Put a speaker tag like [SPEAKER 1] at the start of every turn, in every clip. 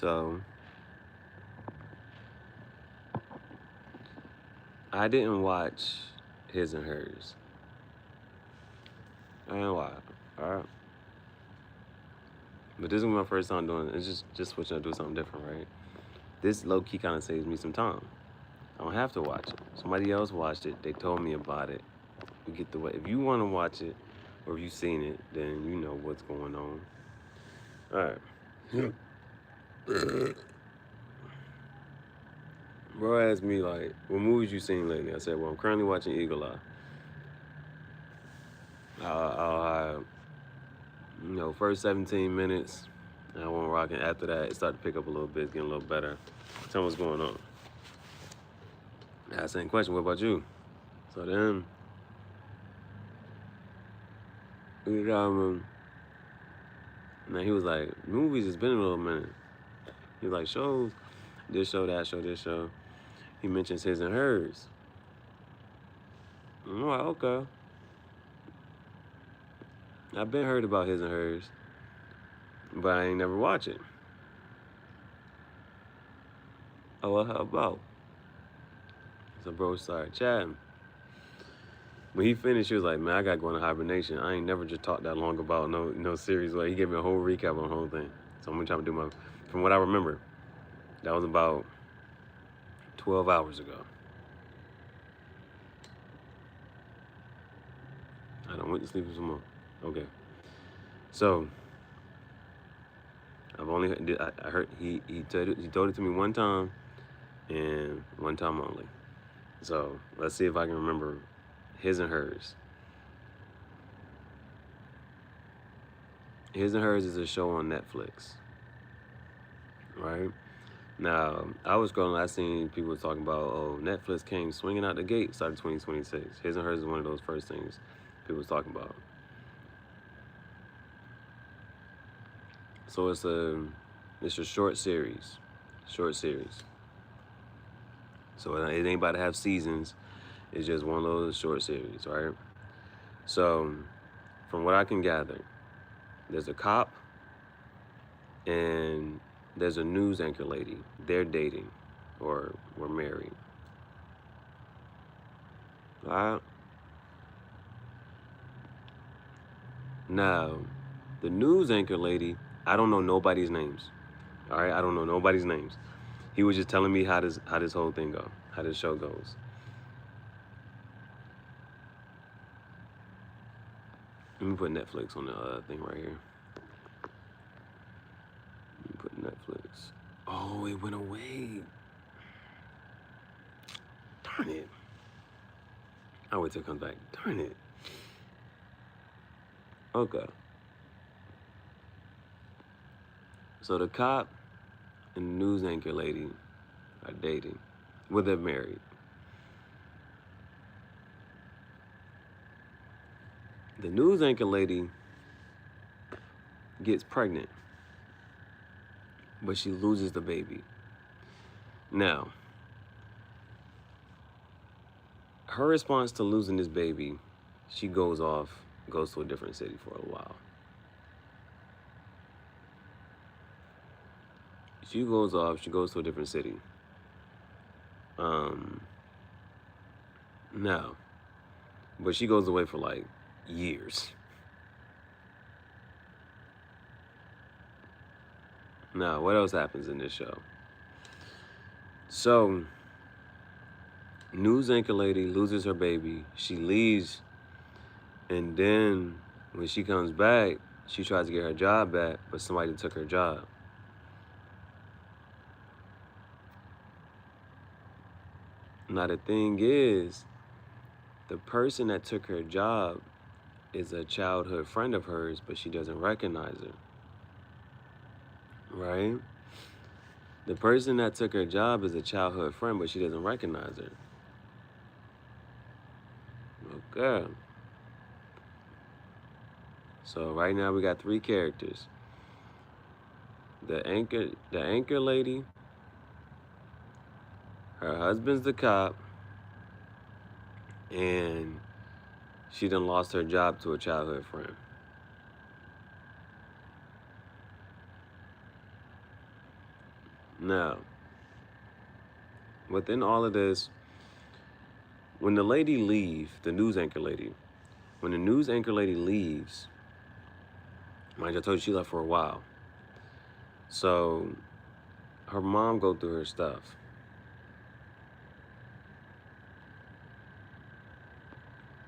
[SPEAKER 1] So I didn't watch His and Hers. I didn't watch. All right. But this is my first time doing it. It's just switching to do something different, right? This low key kind of saves me some time. I don't have to watch it. Somebody else watched it. They told me about it. We get the way. If you want to watch it, or if you've seen it, then you know what's going on. All right. Bro asked me like, "What movies you seen lately?" I said, "Well, I'm currently watching Eagle Eye. I'll first 17 minutes, I won't rock it. After that, it started to pick up a little bit, getting a little better. Tell me what's going on." I asked the same question. What about you? So then, man, he was like, "Movies, it's been a little minute." He was like, "Shows, this show, that show, this show." He mentions His and Hers. I'm like, okay. I've been heard about His and Hers, but I ain't never watch it. Oh, well, how about? So bro started chatting. When he finished, he was like, "Man, I gotta go into hibernation. I ain't never just talked that long about no series." Like he gave me a whole recap on the whole thing. So I'm gonna try to do from what I remember, that was about 12 hours ago. I don't went to sleep for some more. Okay. So I heard he told it to me one time and one time only. So let's see if I can remember His and Hers. His and Hers is a show on Netflix, right? Now, I was scrolling, I seen people talking about, oh, Netflix came swinging out the gate, started 2026. His and Hers is one of those first things people was talking about. So it's a short series. So it ain't about to have seasons. It's just one of those short series, right? So from what I can gather, there's a cop and there's a news anchor lady. They're dating or were married. All right. Now, the news anchor lady, I don't know nobody's names. All right, I don't know nobody's names. He was just telling me how this whole thing go, how this show goes. Let me put Netflix on the thing right here. Let me put Netflix. Oh, it went away. Darn it. I'll wait till it comes back. Darn it. Okay. So the cop and the news anchor lady are dating. Well, they're married. The news anchor lady gets pregnant, but she loses the baby. Now, her response to losing this baby, she goes to a different city for a while. She goes to a different city. Now, but she goes away for like years. Now, what else happens in this show? So, news anchor lady loses her baby. She leaves, and then when she comes back, she tries to get her job back, but somebody took her job. Now, the thing is, the person that took her job is a childhood friend of hers, but she doesn't recognize her. Right? The person that took her job is a childhood friend, but she doesn't recognize her. Okay. So right now we got 3 characters. The anchor lady, her husband's the cop, and she done lost her job to a childhood friend. Now, within all of this, when the lady leaves, the news anchor lady, when the news anchor lady leaves, mind you, I told you she left for a while. So her mom go through her stuff.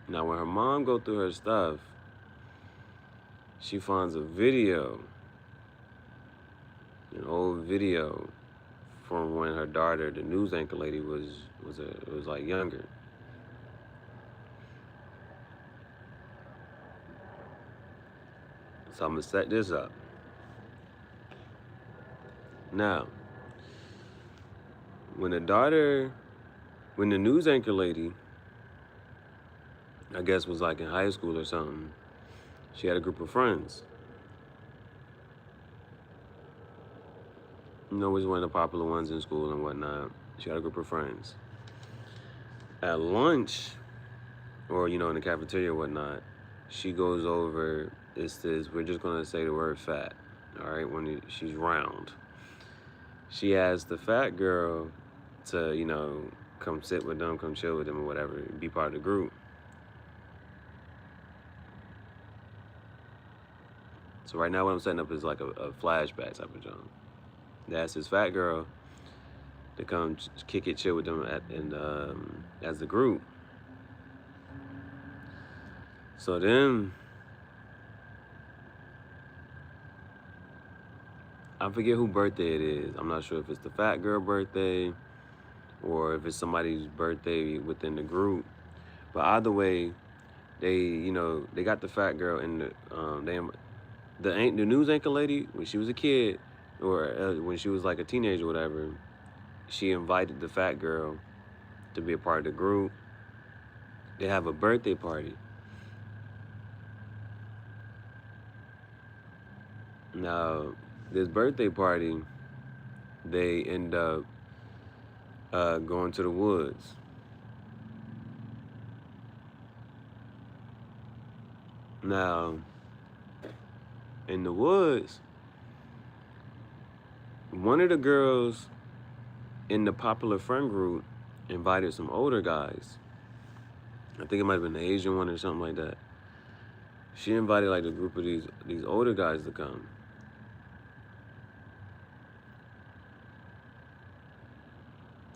[SPEAKER 1] Now, when her mom go through her stuff, she finds a video, an old video from when her daughter, the news anchor lady, was like younger. So I'm gonna set this up. Now, when the news anchor lady, I guess was like in high school or something, she had a group of friends. You know, was one of the popular ones in school and whatnot. She had a group of friends. At lunch, or in the cafeteria or whatnot, she goes over. We're just gonna say the word fat. All right, she's round. She asked the fat girl to come sit with them, come chill with them, or whatever, be part of the group. So right now what I'm setting up is like a flashback type of job. They asked this fat girl to come kick it, chill with them as the group. So then, I forget whose birthday it is. I'm not sure if it's the fat girl birthday or if it's somebody's birthday within the group. But either way, they got the fat girl in the news anchor lady when she was a kid or when she was like a teenager or whatever. She invited the fat girl to be a part of the group. They have a birthday party. Now, this birthday party, they end up going to the woods. Now, in the woods, one of the girls in the popular friend group invited some older guys. I think it might have been the Asian one or something like that. She invited like a group of these older guys to come.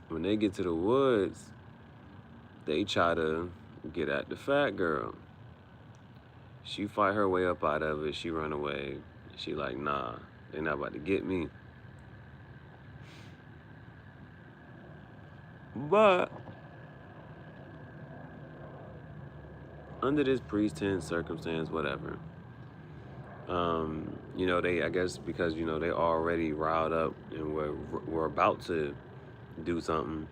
[SPEAKER 1] When they get to the woods, they try to get at the fat girl. She fight her way up out of it. She run away. She like, nah, they're not about to get me. But under this pretense, circumstance, whatever, I guess because they already riled up and were about to do something.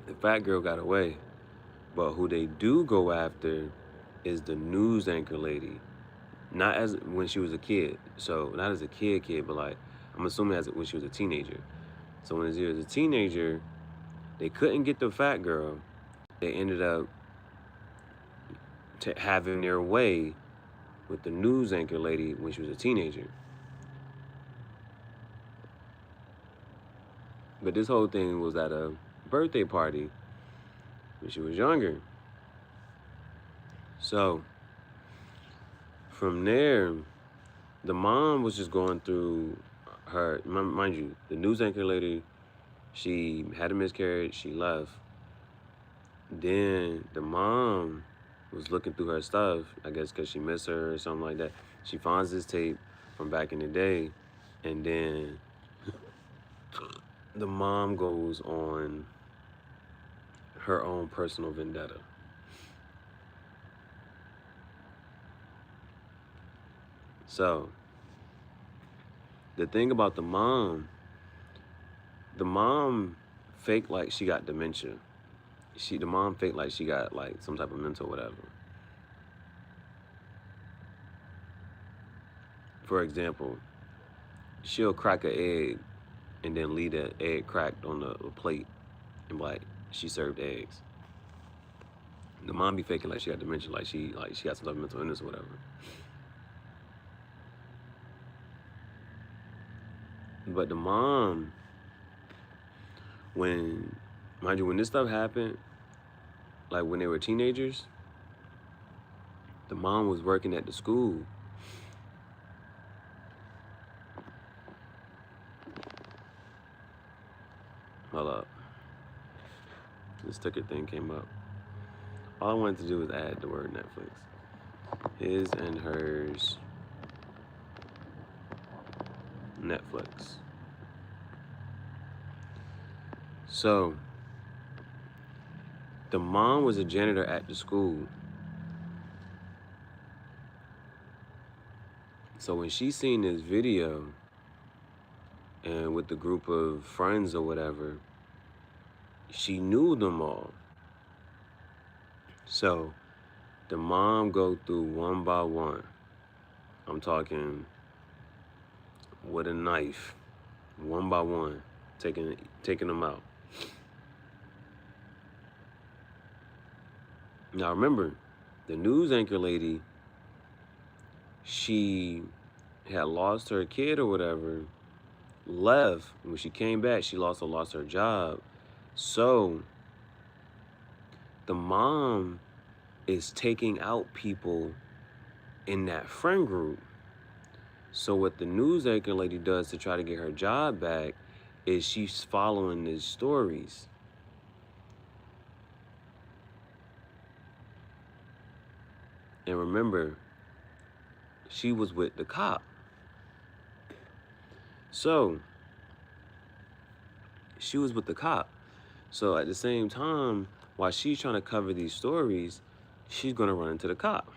[SPEAKER 1] The fat girl got away, but who they do go after is the news anchor lady. Not as when she was a kid, so not as a kid, but like I'm assuming when she was a teenager. So when she was a teenager, they couldn't get the fat girl. They ended up having their way with the news anchor lady when she was a teenager. But this whole thing was at a birthday party when she was younger. So from there, the mom was just going through her, mind you, the news anchor lady, she had a miscarriage, she left. Then the mom was looking through her stuff, I guess because she missed her or something like that. She finds this tape from back in the day, and then the mom goes on her own personal vendetta. So, the thing about the mom faked like she got dementia. The mom faked like she got like some type of mental whatever. For example, she'll crack an egg and then leave the egg cracked on a plate and be like, she served eggs. The mom be faking like she got dementia, like she got some type of mental illness or whatever. But the mom When, mind you, when this stuff happened, like when they were teenagers, the mom was working at the school. Hold up. This ticker thing came up. All I wanted to do was add the word Netflix. His and hers Netflix. So, the mom was a janitor at the school. So when she seen this video and with the group of friends or whatever, she knew them all. So the mom go through one by one. I'm talking with a knife, one by one, taking them out. Now remember, the news anchor lady, she had lost her kid or whatever, left. When she came back, she also lost her job. So the mom is taking out people in that friend group. So what the news anchor lady does to try to get her job back is she's following these stories. And remember, she was with the cop. So she was with the cop. So at the same time, while she's trying to cover these stories, she's gonna run into the cop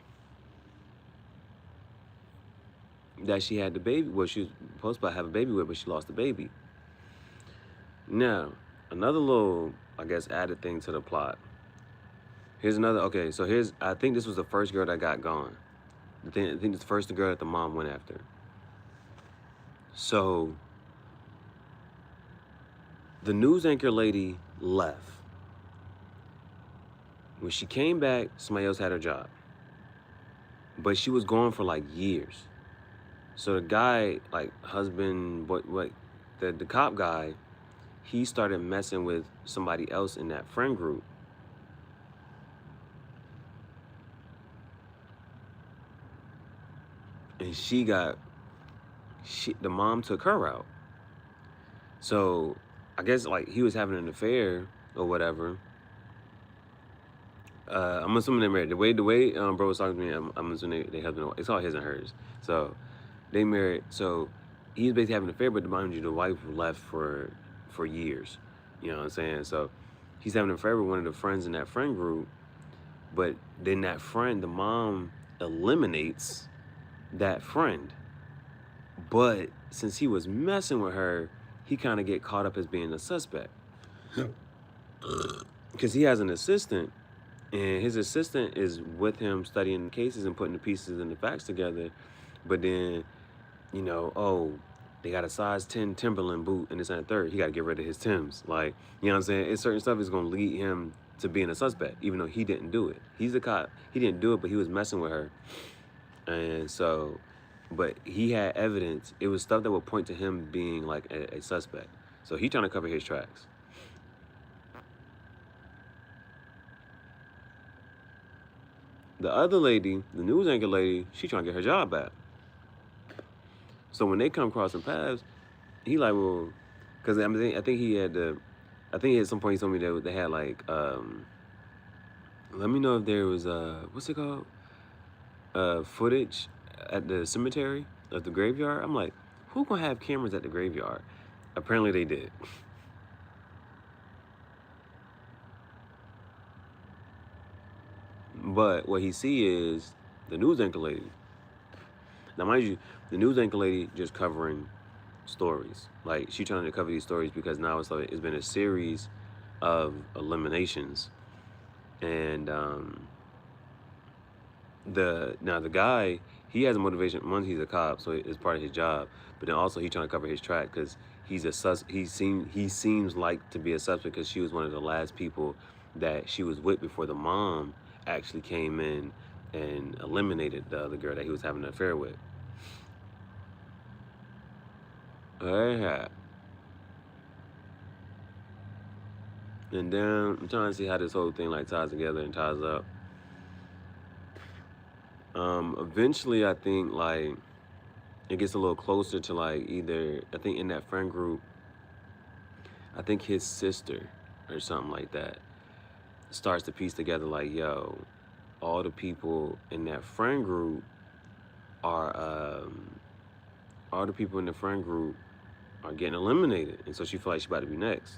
[SPEAKER 1] that she had the baby. Well, she was supposed to have a baby with, but she lost the baby. Now, another little, I guess, added thing to the plot. Here's another. Okay, so here's. I think this was the first girl that got gone. I think it's the first girl that the mom went after. So the news anchor lady left. When she came back, somebody else had her job. But she was gone for like years. So the guy, like husband, the cop guy, he started messing with somebody else in that friend group. And the mom took her out. So I guess like he was having an affair or whatever. I'm assuming they're married. The way bro was talking to me, I'm assuming they husband. It's all his and hers. So they married. So he's basically having an affair, but mind you, the wife left for years. You know what I'm saying? So he's having an affair with one of the friends in that friend group. But then that friend, the mom eliminates that friend. But since he was messing with her, he kind of get caught up as being a suspect. Because he has an assistant, and his assistant is with him studying the cases and putting the pieces and the facts together. But then, you know, oh, they got a size 10 Timberland boot and this and the third. He got to get rid of his Timbs. Like, you know what I'm saying? It's certain stuff is going to lead him to being a suspect, even though he didn't do it. He's a cop. He didn't do it, but he was messing with her. And so, but he had evidence. It was stuff that would point to him being like a suspect. So he trying to cover his tracks. The other lady, the news anchor lady, she trying to get her job back. So when they come crossing paths, he like, well, because I think he had at some point he told me that they had like, let me know if there was what's it called, footage at the cemetery, at the graveyard. I'm like, who gonna have cameras at the graveyard? Apparently they did. But what he see is the news anchor lady. Now, mind you, the news anchor lady just covering stories. Like, she trying to cover these stories because now it's like it's been a series of eliminations. And the guy, he has a motivation. One, he's a cop, so it's part of his job. But then also he trying to cover his track because he seems like to be a suspect because she was one of the last people that she was with before the mom actually came in and eliminated the other girl that he was having an affair with. Yeah. And then I'm trying to see how this whole thing like ties together and ties up. Eventually, I think like it gets a little closer to like either I think in that friend group, I think his sister or something like that starts to piece together like, yo, all the people in that friend group are all the people in the friend group are getting eliminated, and so she feels like she's about to be next.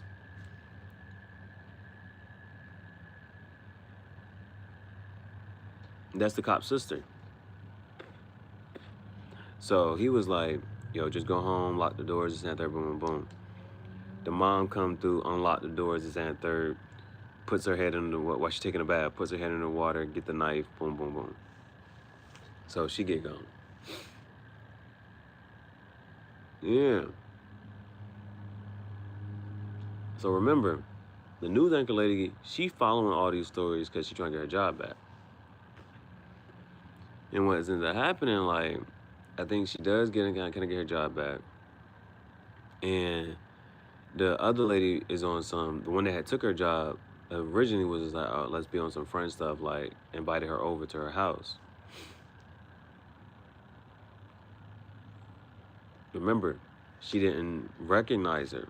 [SPEAKER 1] That's the cop's sister. So he was like, yo, just go home, lock the doors, this and that, third, boom, boom, boom. The mom come through, unlock the doors, this and third, puts her head in the water, while she's taking a bath, puts her head in the water, get the knife, boom, boom, boom. So she get gone. Yeah. So remember, the news anchor lady, she following all these stories because she trying to get her job back. And what ends up happening, like, I think she does kind of get her job back. And the other lady is on the one that had took her job originally was just like, oh, let's be on some friend stuff, like invited her over to her house. Remember, she didn't recognize her.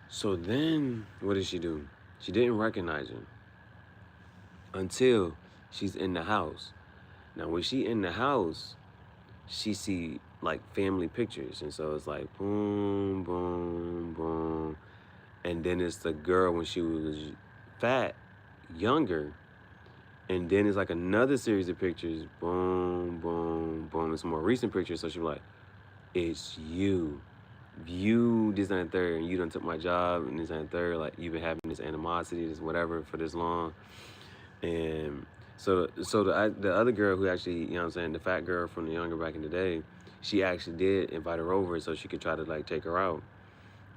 [SPEAKER 1] So then, what did she do? She didn't recognize her until she's in the house. Now, when she in the house, she see like family pictures, and so it's like boom, boom, boom, and then it's the girl when she was fat, younger, and then it's like another series of pictures, boom, boom, boom, and some more recent pictures. So she was like, it's you. You this and third, and you done took my job and this and third, like you've been having this animosity, this whatever for this long. And so the other girl who actually, you know what I'm saying, the fat girl from the younger back in the day, she actually did invite her over so she could try to like take her out.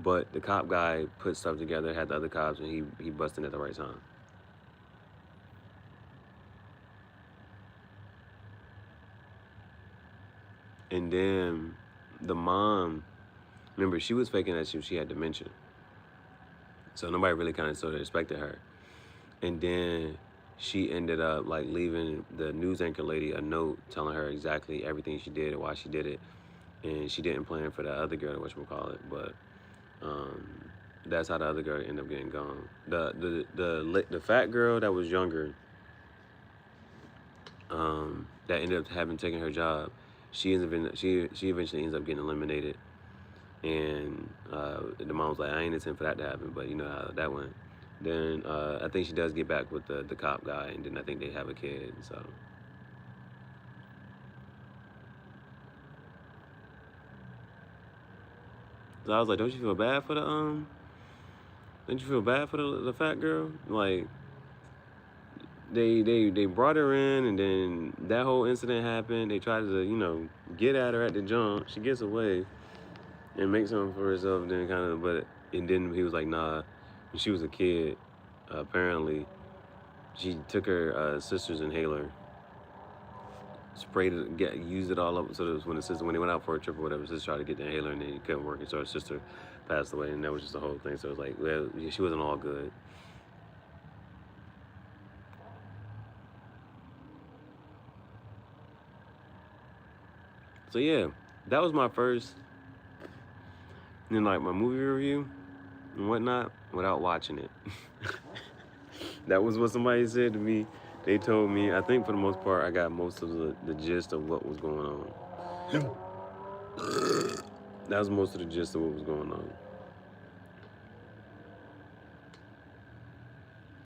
[SPEAKER 1] But the cop guy put stuff together, had the other cops, and he busted at the right time. And then the mom, remember, she was faking that she had dementia. So nobody really kind of sort of respected her. And then she ended up like leaving the news anchor lady a note telling her exactly everything she did and why she did it. And she didn't plan for the other girl, whatchamacallit, but that's how the other girl ended up getting gone. The fat girl that was younger, that ended up having taken her job, she eventually ends up getting eliminated. And the mom was like, I ain't intend for that to happen, but you know how that went. Then I think she does get back with the cop guy, and then I think they have a kid. So I was like, don't you feel bad for don't you feel bad for the fat girl? Like they brought her in, and then that whole incident happened. They tried to get at her at the jump. She gets away and makes something for herself. And then and then he was like, nah. When she was a kid, apparently she took her sister's inhaler, sprayed it, used it all up. So that when they went out for a trip or whatever, sister tried to get the inhaler and it couldn't work, and so her sister passed away, and that was just the whole thing. So it was like, well, she wasn't all good. So yeah, that was my first, like my movie review and whatnot without watching it. That was what somebody said to me. They told me, I think for the most part, I got most of the gist of what was going on. That was most of the gist of what was going on.